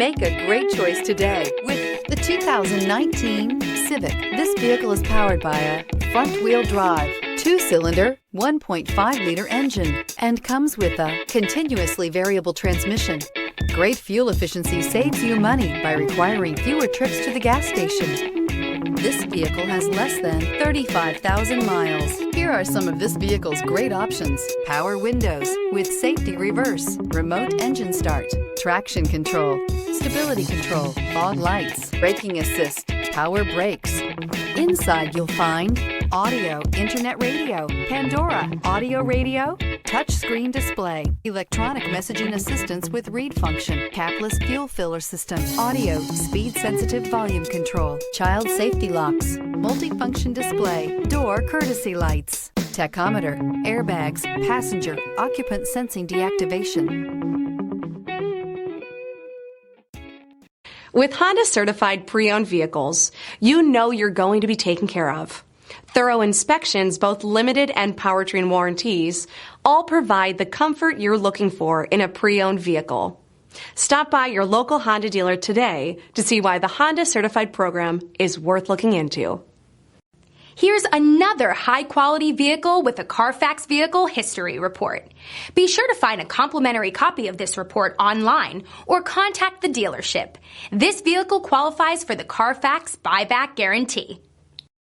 Make a great choice today with the 2019 Civic. This vehicle is powered by a front-wheel drive, 2-cylinder, 1.5-liter engine, and comes with a continuously variable transmission. Great fuel efficiency saves you money by requiring fewer trips to the gas station. This vehicle has less than 35,000 miles. Here are some of this vehicle's great options: power windows with safety reverse, remote engine start, traction control, stability control, fog lights, braking assist, power brakes. Inside you'll find audio, internet radio, Pandora, audio radio, touchscreen display, electronic messaging assistance with read function, capless fuel filler system, audio, speed-sensitive volume control, child safety locks, multifunction display, door courtesy lights, tachometer, airbags, passenger, occupant sensing deactivation. With Honda certified pre-owned vehicles, you know you're going to be taken care of. Thorough inspections, both limited and powertrain warranties, all provide the comfort you're looking for in a pre-owned vehicle. Stop by your local Honda dealer today to see why the Honda Certified program is worth looking into. Here's another high-quality vehicle with a Carfax Vehicle History Report. Be sure to find a complimentary copy of this report online or contact the dealership. This vehicle qualifies for the Carfax Buyback Guarantee.